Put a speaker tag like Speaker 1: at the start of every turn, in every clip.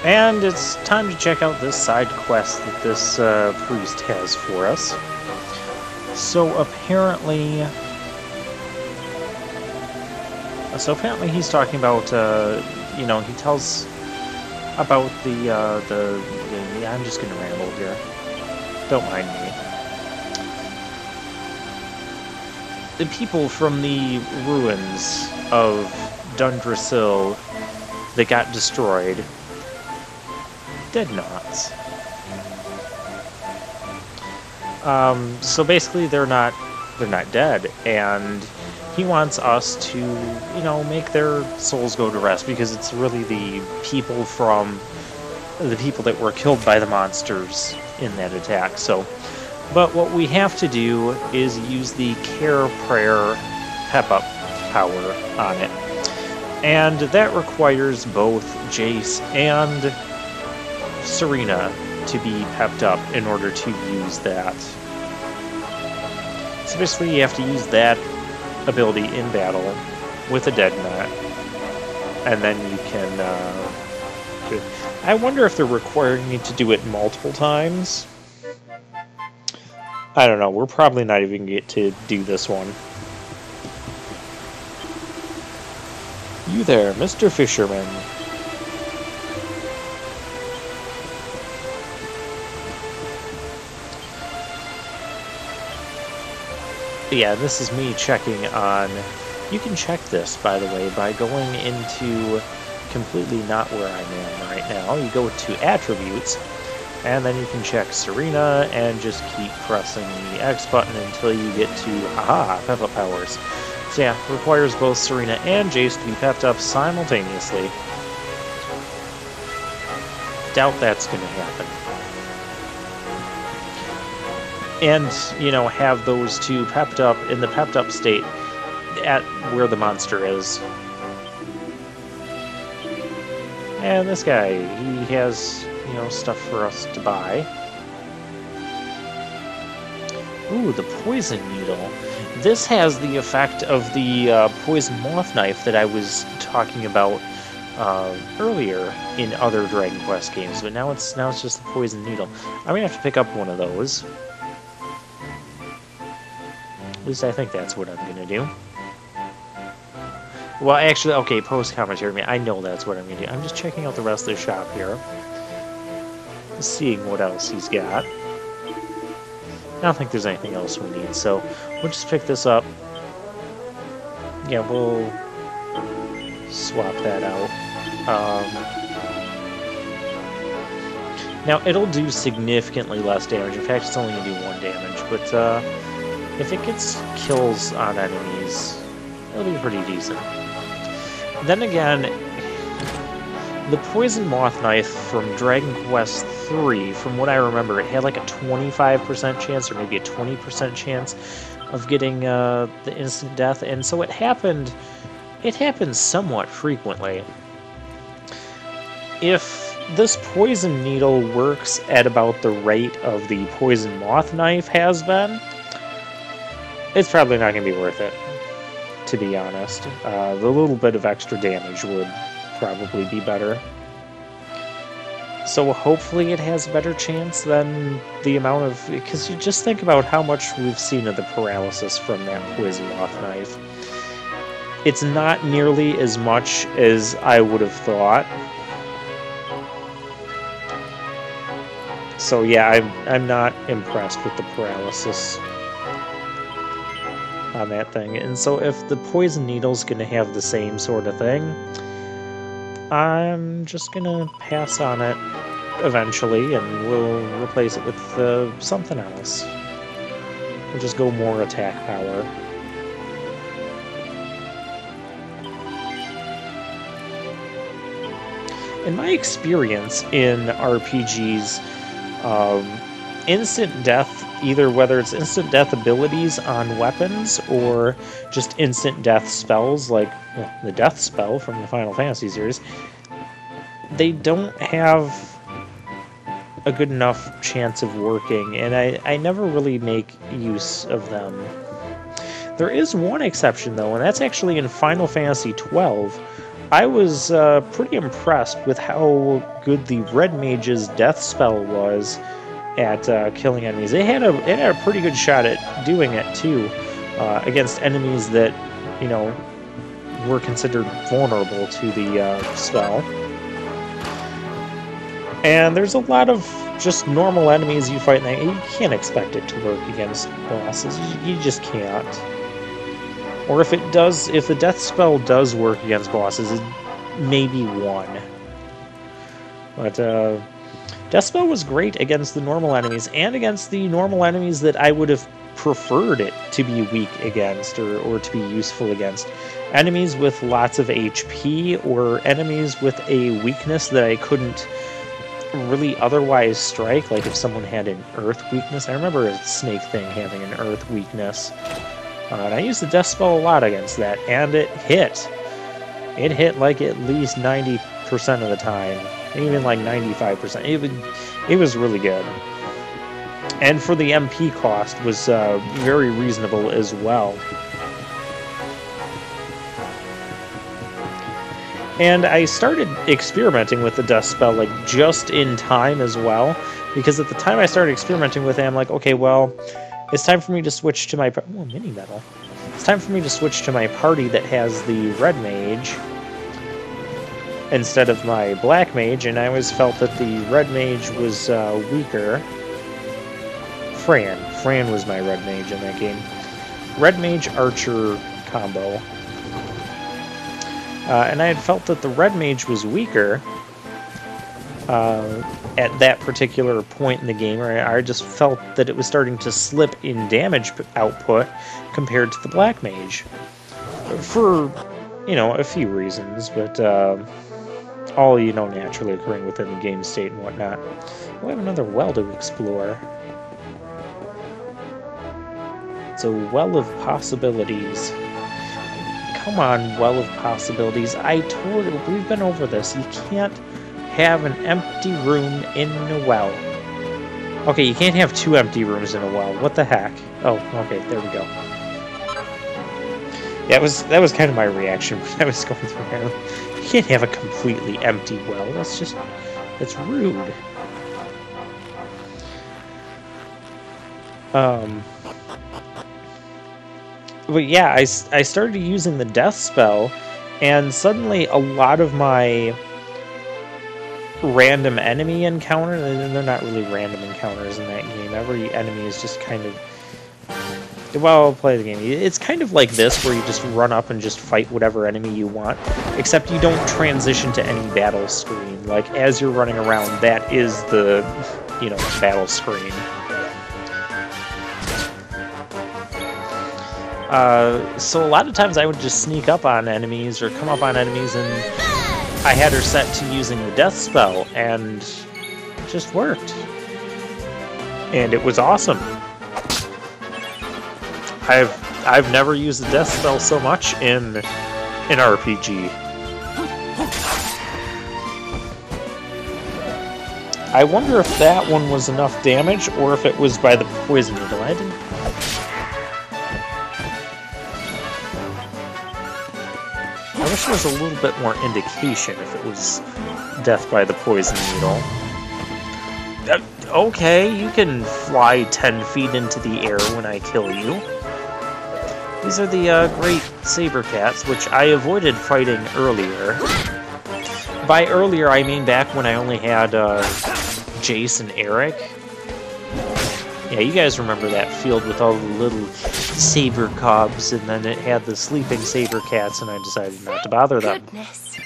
Speaker 1: And it's time to check out this side quest that this priest has for us. So apparently he's talking about, you know, he tells about yeah, I'm just gonna ramble here. Don't mind me. The people from the ruins of Dundrasil that got destroyed, dead knots. So basically they're not dead, and he wants us to, you know, make their souls go to rest, because it's really the people that were killed by the monsters in that attack. So, but what we have to do is use the Care Prayer pep-up power on it. And that requires both Jace and Serena to be pepped up in order to use that. So basically you have to use that ability in battle with a dead knot, and then you can do it. I wonder if they're requiring me to do it multiple times. I don't know, we're probably not even going to get to do this one. You there, Mr. Fisherman. Yeah, this is me checking on... You can check this, by the way, by going into completely not where I am right now. You go to Attributes, and then you can check Serena, and just keep pressing the X button until you get to, haha, pep-up powers. So yeah, requires both Serena and Jace to be pepped up simultaneously. Doubt that's going to happen. And, you know, have those two pepped up in the pepped up state at where the monster is. And this guy, he has, you know, stuff for us to buy. Ooh, the poison needle. This has the effect of the poison moth knife that I was talking about earlier in other Dragon Quest games, but now it's just the poison needle. I'm gonna have to pick up one of those. At least I think that's what I'm gonna do. Well, actually, okay, post-commentary, I know that's what I'm gonna do. I'm just checking out the rest of the shop here. Seeing what else he's got. I don't think there's anything else we need, so we'll just pick this up. Yeah, we'll swap that out. Now, it'll do significantly less damage. In fact, it's only going to do 1 damage, but if it gets kills on enemies, it'll be pretty decent. Then again, the Poison Moth Knife from Dragon Quest III, from what I remember, it had like a 25% chance, or maybe a 20% chance of getting the instant death, and so it happened somewhat frequently. If this poison needle works at about the rate of the Poison Moth Knife has been, it's probably not going to be worth it, to be honest. The little bit of extra damage would probably be better. So hopefully it has a better chance than the amount of... Because you just think about how much we've seen of the paralysis from that Poison Moth Knife. It's not nearly as much as I would have thought. So yeah, I'm not impressed with the paralysis on that thing. And so if the poison needle's gonna have the same sort of thing, I'm just gonna pass on it eventually, and we'll replace it with something else. We'll just go more attack power. In my experience in RPGs, instant death, either whether it's instant death abilities on weapons or just instant death spells, like the death spell from the Final Fantasy series, they don't have a good enough chance of working, and I never really make use of them. There is one exception, though, and that's actually in Final Fantasy XII, I was pretty impressed with how good the Red Mage's death spell was at killing enemies. It had a pretty good shot at doing it too, against enemies that, you know, were considered vulnerable to the spell. And there's a lot of just normal enemies you fight, and you can't expect it to work against bosses. You just can't. Or if it does, if the death spell does work against bosses, it maybe one. But death spell was great against the normal enemies, and against the normal enemies that I would have preferred it to be weak against, or to be useful against. Enemies with lots of HP, or enemies with a weakness that I couldn't really otherwise strike, like if someone had an earth weakness. I remember a snake thing having an earth weakness. And I used the death spell a lot against that, and it hit. It hit like at least 90% of the time, even like 95%. It was really good. And for the MP cost was very reasonable as well. And I started experimenting with the death spell like just in time as well, because at the time I started experimenting with it, I'm like, okay, well, it's time for me to switch to my mini medal. It's time for me to switch to my party that has the red mage instead of my black mage, and I always felt that the red mage was weaker. Fran was my red mage in that game. Red mage archer combo. And I had felt that the red mage was weaker at that particular point in the game. I just felt that it was starting to slip in damage output compared to the black mage. For, you know, a few reasons, but all, you know, naturally occurring within the game state and whatnot. We have another well to explore. It's a well of possibilities. Come on, well of possibilities. I told you, we've been over this. You can't have an empty room in a well. Okay, you can't have two empty rooms in a well. What the heck? Oh, okay, there we go. Yeah, that was kind of my reaction when I was going through here. You can't have a completely empty well. That's rude. But yeah, I started using the death spell, and suddenly a lot of my random enemy encounters, and they're not really random encounters in that game. Every enemy is just kind of, well, play the game. It's kind of like this, where you just run up and just fight whatever enemy you want, except you don't transition to any battle screen. Like, as you're running around, that is the, you know, battle screen. So a lot of times I would just sneak up on enemies or come up on enemies, and I had her set to using the death spell, and it just worked. And it was awesome. I've never used the death spell so much in an RPG. I wonder if that one was enough damage, or if it was by the poison needle. I didn't. I wish there was a little bit more indication if it was death by the poison needle. Okay, you can fly 10 feet into the air when I kill you. These are the great saber cats, which I avoided fighting earlier. By earlier, I mean back when I only had Jace and Eric. Yeah, you guys remember that field with all the little saber cubs, and then it had the sleeping saber cats, and I decided not to bother them. Goodness.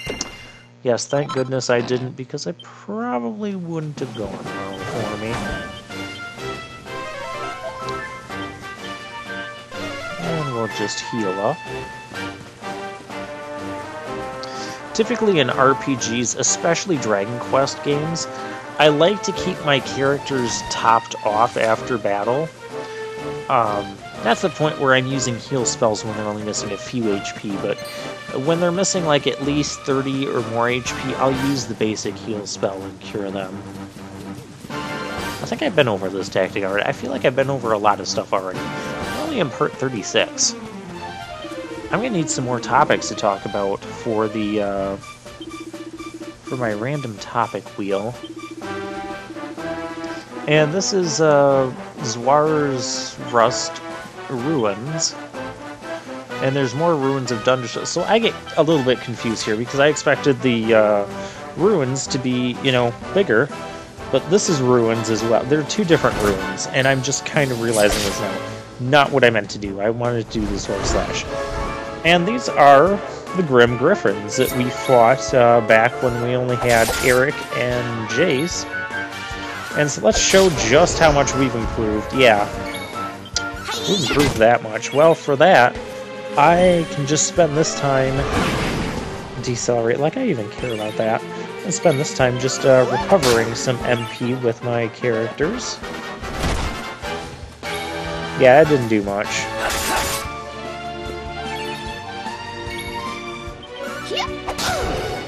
Speaker 1: Yes, thank goodness I didn't, because I probably wouldn't have gone well for me. And we'll just heal up. Typically in RPGs, especially Dragon Quest games, I like to keep my characters topped off after battle. That's the point where I'm using heal spells when they're only missing a few HP, but when they're missing like at least 30 or more HP, I'll use the basic heal spell and cure them. I think I've been over this tactic already. I feel like I've been over a lot of stuff already. I'm only in part 36. I'm gonna need some more topics to talk about for the for my random topic wheel. And this is Zwar's Rust Ruins. And there's more ruins of dungeons. So I get a little bit confused here because I expected the ruins to be, you know, bigger. But this is ruins as well. There are two different ruins, and I'm just kind of realizing this now. Not what I meant to do. I wanted to do the sword slash. And these are the Grim Griffins that we fought back when we only had Eric and Jace. And so let's show just how much we've improved. Yeah, we've improved that much. Well, for that, I can just spend this time decelerate, like I even care about that, and spend this time just recovering some MP with my characters. Yeah, that didn't do much.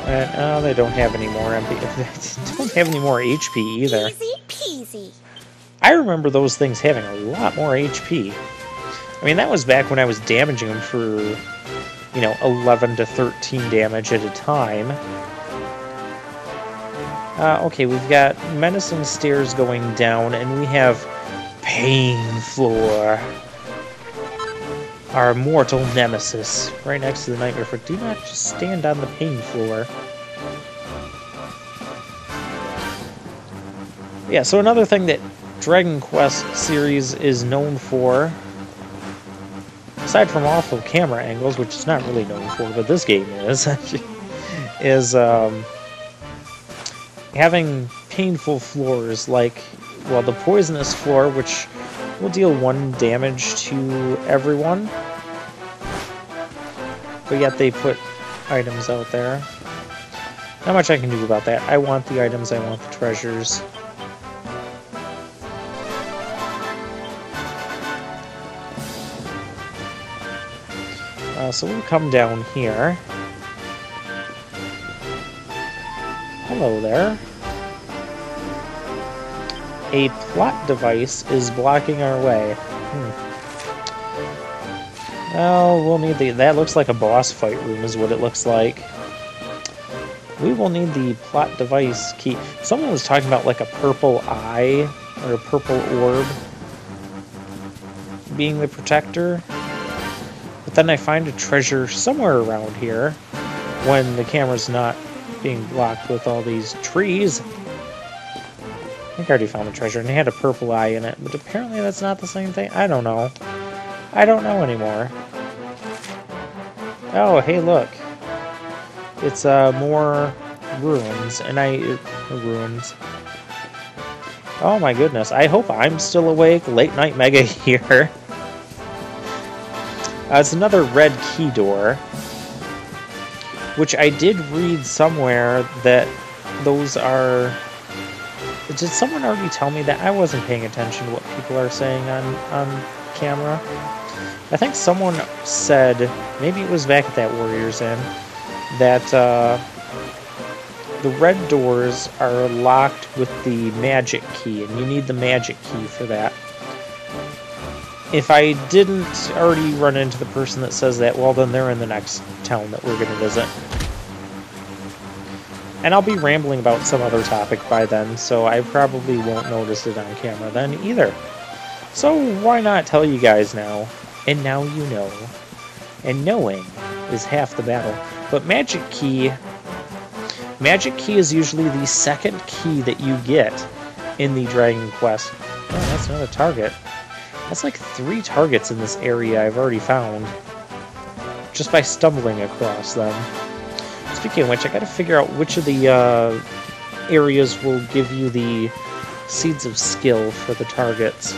Speaker 1: And they don't have any more MP. They don't have any more HP either.
Speaker 2: Easy peasy.
Speaker 1: I remember those things having a lot more HP. I mean, that was back when I was damaging them for, you know, 11 to 13 damage at a time. Okay, we've got Menacing Stairs going down, and we have Pain Floor. Our mortal nemesis, right next to the Nightmare Floor. Do not just stand on the Pain Floor. Yeah, so another thing that Dragon Quest series is known for, aside from awful camera angles, which it's not really known for, but this game is, is having painful floors like, well, the poisonous floor, which will deal 1 damage to everyone, but yet they put items out there. Not much I can do about that. I want the items, I want the treasures. So we'll come down here. Hello there. A plot device is blocking our way. Oh, we'll need the... That looks like a boss fight room is what it looks like. We will need the plot device key. Someone was talking about like a purple eye or a purple orb being the protector. But then I find a treasure somewhere around here when the camera's not being blocked with all these trees. I think I already found a treasure and it had a purple eye in it, but apparently that's not the same thing. I don't know. I don't know anymore. Oh, hey, look. It's more ruins, and ruins. Oh my goodness, I hope I'm still awake. Late Night Mega here. It's another red key door, which I did read somewhere that those are... Did someone already tell me that? I wasn't paying attention to what people are saying on camera. I think someone said, maybe it was back at that Warrior's Inn, that the red doors are locked with the magic key, and you need the magic key for that. If I didn't already run into the person that says that, well, then they're in the next town that we're going to visit. And I'll be rambling about some other topic by then, so I probably won't notice it on camera then either. So why not tell you guys now? And now you know. And knowing is half the battle. But Magic Key is usually the second key that you get in the Dragon Quest. Oh, that's another target. That's like 3 targets in this area I've already found, just by stumbling across them. Speaking of which, I gotta figure out which of the areas will give you the Seeds of Skill for the targets.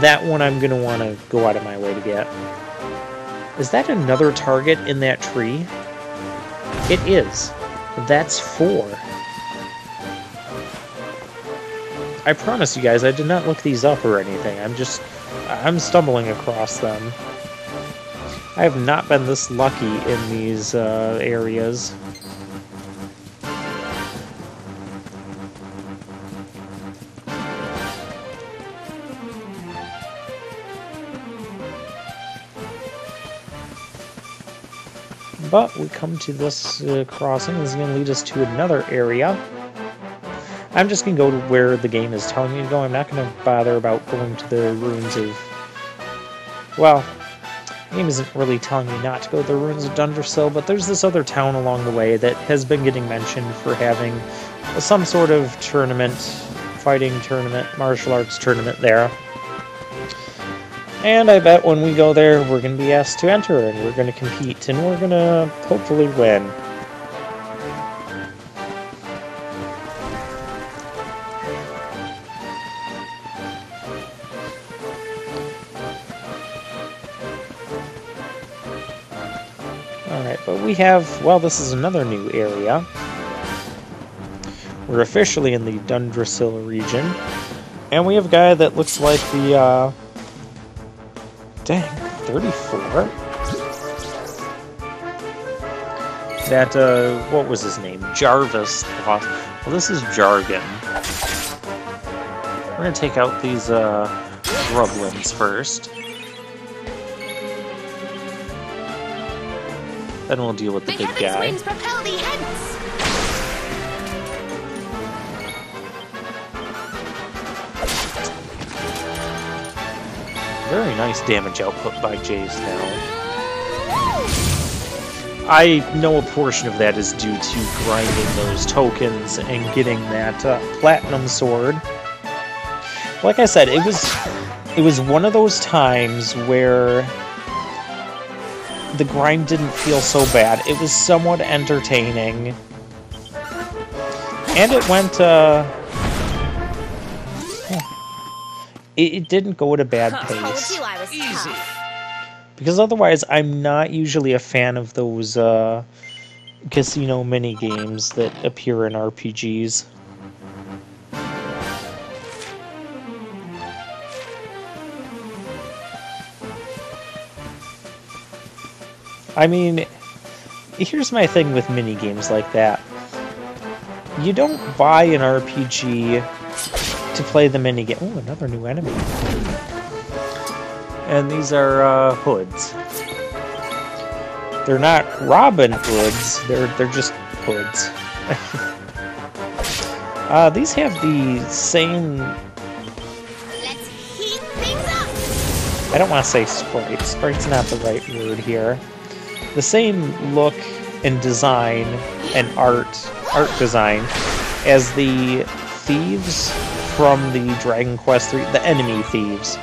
Speaker 1: That one I'm gonna want to go out of my way to get. Is that another target in that tree? It is. That's 4. I promise you guys, I did not look these up or anything. I'm stumbling across them. I have not been this lucky in these areas. But we come to this crossing. This is going to lead us to another area. I'm just going to go to where the game is telling me to go. I'm not going to bother about going to the ruins of... Well, the game isn't really telling me not to go to the ruins of Dundersill, but there's this other town along the way that has been getting mentioned for having some sort of tournament, fighting tournament, martial arts tournament there. And I bet when we go there, we're going to be asked to enter, and we're going to compete, and we're going to hopefully win. Alright, but we have, well, this is another new area. We're officially in the Dundersill region, and we have a guy that looks like the, dang, 34? That, what was his name? Jarvis thought. Well, this is Jargon. We're gonna take out these, grublins first. Then we'll deal with the big guy.
Speaker 2: Winds propel thee hence.
Speaker 1: Very nice damage output by Jace now. I know a portion of that is due to grinding those tokens and getting that platinum sword. Like I said, it was one of those times where the grind didn't feel so bad. It was somewhat entertaining. And it went, it didn't go at a bad pace.
Speaker 2: Told you I was tough.
Speaker 1: Because otherwise, I'm not usually a fan of those casino mini-games that appear in RPGs. I mean, here's my thing with mini-games like that. You don't buy an RPG to play the minigame. Oh, another new enemy. And these are hoods. They're not Robin Hoods, they're just hoods. These have the same...
Speaker 2: Let's heat things up.
Speaker 1: I don't want to say sprite. Sprite's not the right word here. The same look and design and art design as the thieves from the Dragon Quest III, the enemy thieves.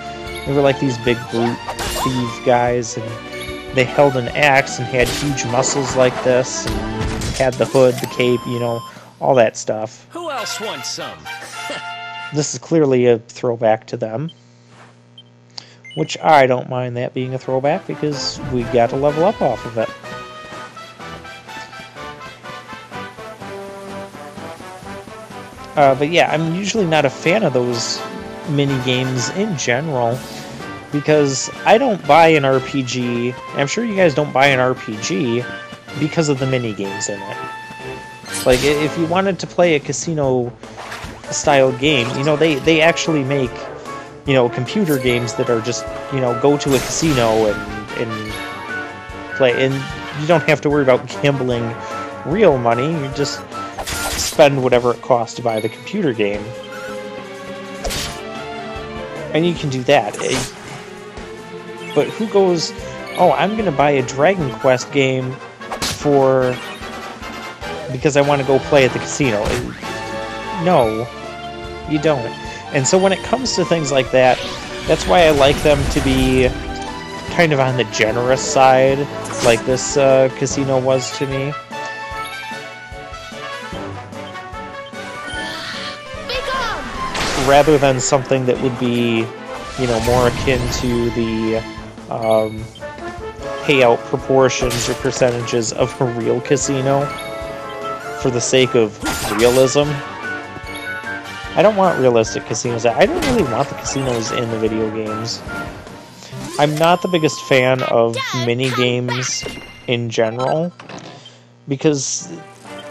Speaker 1: They were like these big brute thief guys, and they held an axe and had huge muscles like this, and had the hood, the cape, you know, all that stuff.
Speaker 3: Who else wants some?
Speaker 1: This is clearly a throwback to them. Which I don't mind that being a throwback, because we got to level up off of it. But yeah, I'm usually not a fan of those mini-games in general, because I don't buy an RPG, I'm sure you guys don't buy an RPG because of the mini-games in it. Like, if you wanted to play a casino-style game, you know, they actually make, you know, computer games that are just, you know, go to a casino and play, and you don't have to worry about gambling real money, you just spend whatever it costs to buy the computer game. And you can do that. But who goes, oh, I'm going to buy a Dragon Quest game because I want to go play at the casino. No, you don't. And so when it comes to things like that, that's why I like them to be kind of on the generous side, like this casino was to me. Rather than something that would be, you know, more akin to the payout proportions or percentages of a real casino for the sake of realism. I don't want realistic casinos. I don't really want the casinos in the video games. I'm not the biggest fan of mini-games in general, because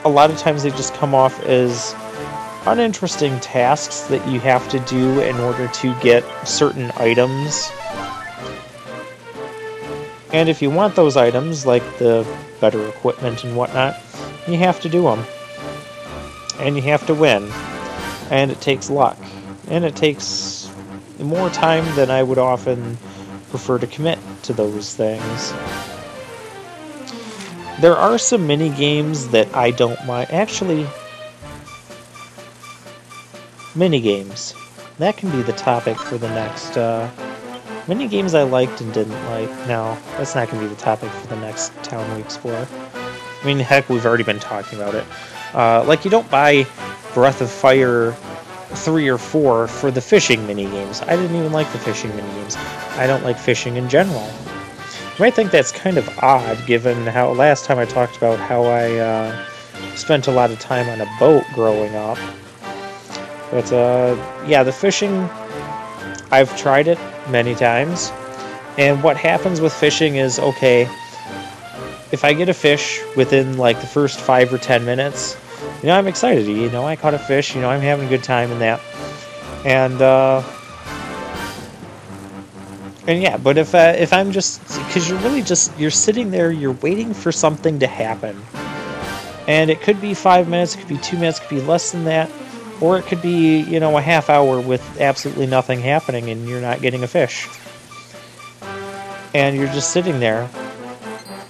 Speaker 1: a lot of times they just come off as uninteresting tasks that you have to do in order to get certain items. And if you want those items, like the better equipment and whatnot, you have to do them. And you have to win. And it takes luck. And it takes more time than I would often prefer to commit to those things. There are some mini-games that I don't mind. Actually, mini-games. That can be the topic for the next... mini-games I liked and didn't like. No, that's not going to be the topic for the next town we explore. I mean, heck, we've already been talking about it. Like, you don't buy Breath of Fire 3 or 4 for the fishing mini-games. I didn't even like the fishing mini-games. I don't like fishing in general. You might think that's kind of odd, given how last time I talked about how I spent a lot of time on a boat growing up. But, yeah, the fishing, I've tried it many times. And what happens with fishing is, okay, if I get a fish within, like, the first 5 or 10 minutes, you know, I'm excited. You know, I caught a fish. You know, I'm having a good time in that. And yeah, but if I'm just... Because you're really just... You're sitting there, you're waiting for something to happen. And it could be 5 minutes, it could be 2 minutes, it could be less than that. Or it could be, you know, a half hour with absolutely nothing happening and you're not getting a fish. And you're just sitting there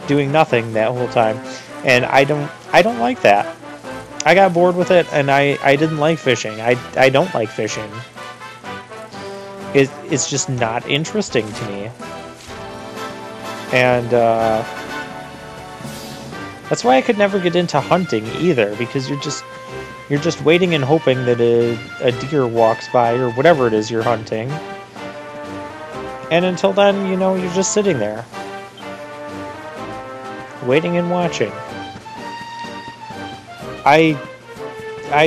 Speaker 1: doing nothing that whole time. And I don't like that. I got bored with it and I didn't like fishing. I don't like fishing. It's just not interesting to me. And that's why I could never get into hunting either, because you're just waiting and hoping that a deer walks by or whatever it is you're hunting. And until then, you know, you're just sitting there, waiting and watching. I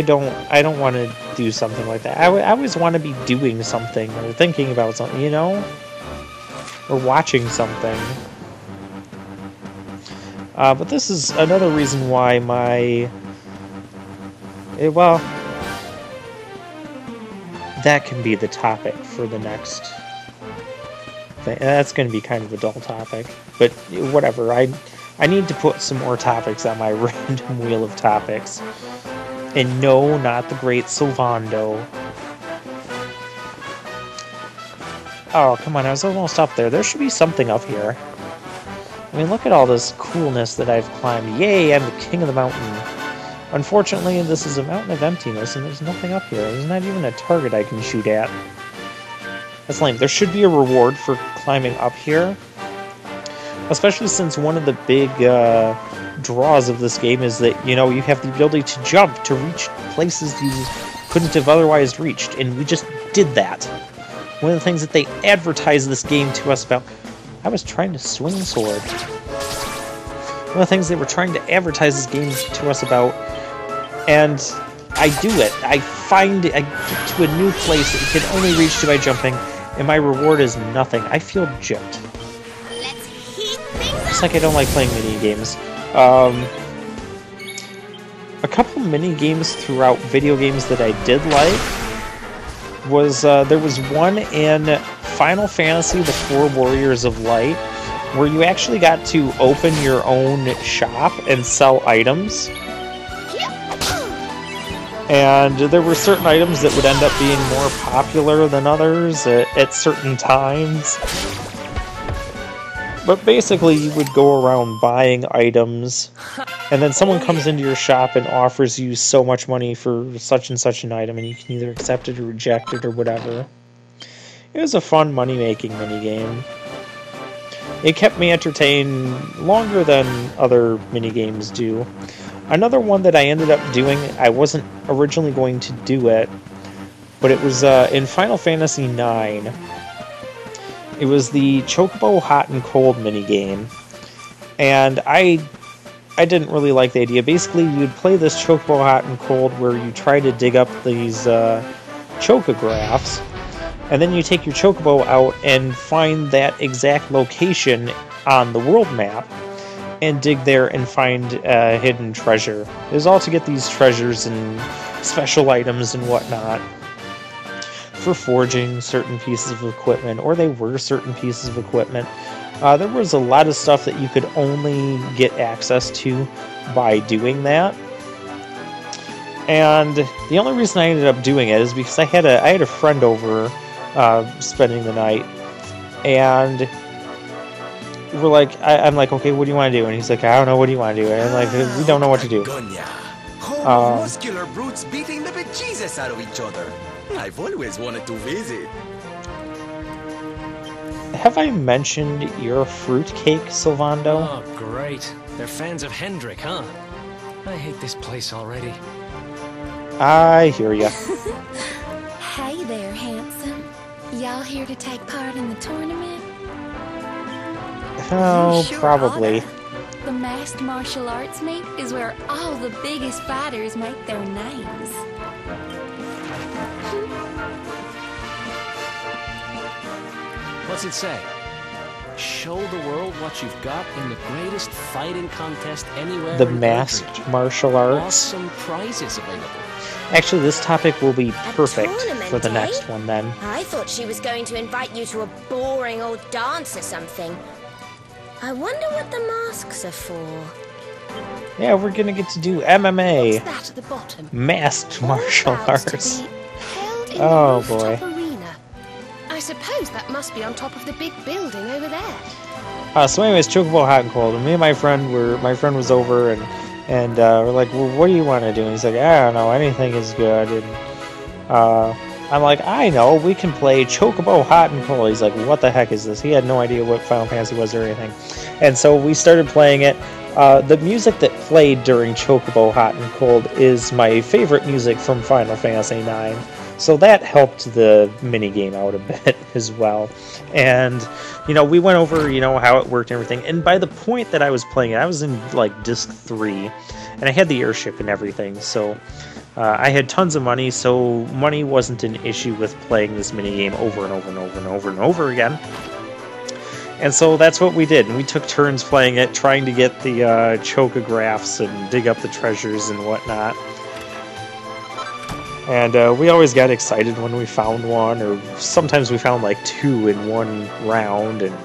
Speaker 1: don't want to do something like that. I always want to be doing something or thinking about something, you know, or watching something. But this is another reason why well, that can be the topic for the next thing. That's going to be kind of a dull topic, but whatever. I need to put some more topics on my random wheel of topics. And no, not the great Sylvando. Oh, come on, I was almost up there. There should be something up here. I mean, look at all this coolness that I've climbed. Yay, I'm the king of the mountain. Unfortunately, this is a mountain of emptiness, and there's nothing up here. There's not even a target I can shoot at. That's lame. There should be a reward for climbing up here. Especially since one of the big draws of this game is that, you know, you have the ability to jump to reach places you couldn't have otherwise reached, and we just did that. One of the things that they advertised this game to us about... I was trying to swing a sword. One of the things they were trying to advertise this game to us about, and I do it. I get to a new place that you can only reach by jumping, and my reward is nothing. I feel gypped. Just like I don't like playing mini-games. A couple mini-games throughout video games that I did like was, there was one in Final Fantasy The Four Warriors of Light, where you actually got to open your own shop and sell items. And there were certain items that would end up being more popular than others at certain times. But basically, you would go around buying items, and then someone comes into your shop and offers you so much money for such and such an item, and you can either accept it or reject it or whatever. It was a fun money-making minigame. It kept me entertained longer than other minigames do. Another one that I ended up doing, I wasn't originally going to do it, but it was in Final Fantasy IX. It was the Chocobo Hot and Cold minigame, and I didn't really like the idea. Basically, you'd play this Chocobo Hot and Cold where you try to dig up these chocographs, and then you take your Chocobo out and find that exact location on the world map, and dig there and find a hidden treasure. It was all to get these treasures and special items and whatnot for forging certain pieces of equipment, or they were certain pieces of equipment. There was a lot of stuff that you could only get access to by doing that. And the only reason I ended up doing it is because I had a friend over spending the night, and we're like, I'm like, okay, what do you want to do? And he's like, I don't know, what do you want to do? And I'm like, we don't know what to do.
Speaker 3: Muscular brutes beating the bejesus out of each other. I've always wanted to visit.
Speaker 1: Have I mentioned your fruitcake, Sylvando?
Speaker 4: Oh, great. They're fans of Hendrik, huh? I hate this place already.
Speaker 1: I hear ya.
Speaker 2: Hey there, handsome. Y'all here to take part in the tournament?
Speaker 1: Oh,
Speaker 2: Sure
Speaker 1: probably.
Speaker 2: oughta. The masked martial arts meet is where all the biggest fighters make their names.
Speaker 4: What's it say? Show the world what you've got in the greatest fighting contest anywhere
Speaker 1: The
Speaker 4: in
Speaker 1: masked
Speaker 4: Eldridge.
Speaker 1: martial arts.
Speaker 4: Awesome prizes available.
Speaker 1: Actually, this topic will be perfect
Speaker 2: tournament,
Speaker 1: for the
Speaker 2: eh?
Speaker 1: next one then.
Speaker 2: I thought she was going to invite you to a boring old dance or something. I wonder what the masks are for.
Speaker 1: Yeah, we're gonna get to do MMA.
Speaker 2: What's that at the bottom?
Speaker 1: Masked
Speaker 2: All
Speaker 1: martial
Speaker 2: bouts to
Speaker 1: arts.
Speaker 2: be held in
Speaker 1: Oh,
Speaker 2: the rooftop
Speaker 1: boy.
Speaker 2: arena. I suppose that must be on top of the big building over there.
Speaker 1: So anyways, Chocobo Hot and Cold, and me and my friend was over, and we're like, well, what do you want to do? And he's like, I don't know, anything is good. And I'm like, I know, we can play Chocobo Hot and Cold. He's like, what the heck is this? He had no idea what Final Fantasy was or anything. And so we started playing it. The music that played during Chocobo Hot and Cold is my favorite music from Final Fantasy IX. So that helped the minigame out a bit as well. And, we went over, how it worked and everything. And by the point that I was playing it, I was in, like, Disc 3. And I had the airship and everything. So I had tons of money. So money wasn't an issue with playing this minigame over and over and over and over and over again. And so that's what we did. And we took turns playing it, trying to get the chocographs and dig up the treasures and whatnot. And we always got excited when we found one, or sometimes we found like 2 in one round, and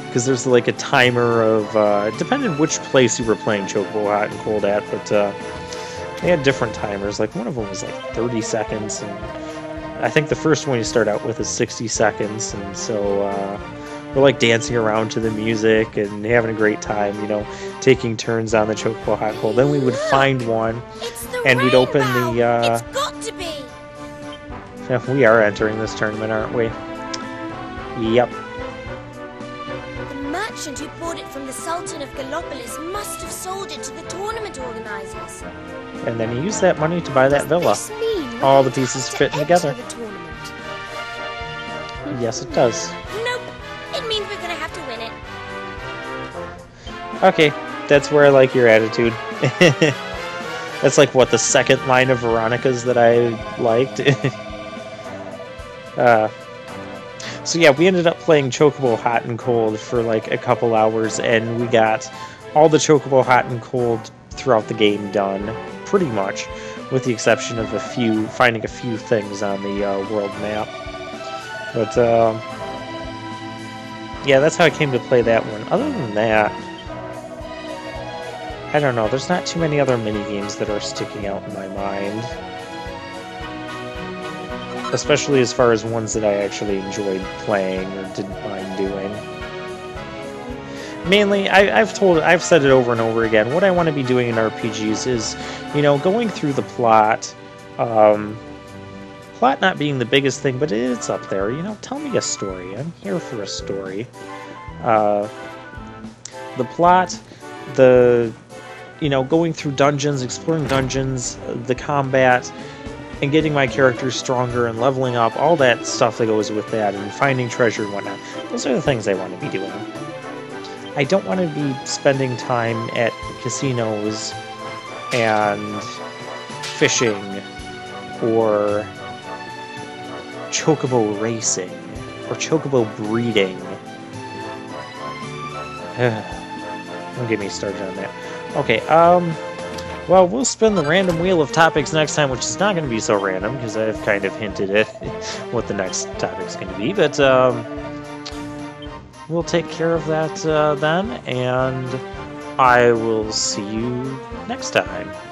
Speaker 1: because there's like a timer of depending which place you were playing Chocobo Hot and Cold at, but they had different timers. Like one of them was like 30 seconds, and I think the first one you start out with is 60 seconds, and so we're like dancing around to the music and having a great time, taking turns on the Chocobo Hot and Cold. Then we would find one.
Speaker 2: It's the
Speaker 1: And we'd open
Speaker 2: rainbow.
Speaker 1: the,
Speaker 2: It's got to be.
Speaker 1: Yeah, we are entering this tournament, aren't we? Yep.
Speaker 2: The merchant who bought it from the Sultan of Gallopolis must have sold it to the tournament organizers.
Speaker 1: And then he used that money to buy that villa.
Speaker 2: This mean
Speaker 1: All
Speaker 2: we're
Speaker 1: the pieces
Speaker 2: to
Speaker 1: fitting
Speaker 2: enter
Speaker 1: together.
Speaker 2: the tournament?
Speaker 1: Yes, it does.
Speaker 2: Nope. It means we're gonna have to win it.
Speaker 1: Okay, that's where I like your attitude. That's like, what, the second line of Veronica's that I liked? So yeah, we ended up playing Chocobo Hot and Cold for like a couple hours, and we got all the Chocobo Hot and Cold throughout the game done, pretty much, with the exception of finding a few things on the world map. But yeah, that's how I came to play that one. Other than that, I don't know, there's not too many other minigames that are sticking out in my mind. Especially as far as ones that I actually enjoyed playing or didn't mind doing. Mainly, I've said it over and over again, what I want to be doing in RPGs is, going through the plot. Plot not being the biggest thing, but it's up there. Tell me a story. I'm here for a story. The plot, going through dungeons, exploring dungeons, the combat, and getting my characters stronger and leveling up, all that stuff that goes with that, and finding treasure and whatnot. Those are the things I want to be doing. I don't want to be spending time at casinos and fishing or chocobo racing or chocobo breeding. Don't get me started on that. Okay, well, we'll spin the random wheel of topics next time, which is not going to be so random, because I've kind of hinted at what the next topic's going to be, but, we'll take care of that then, and I will see you next time.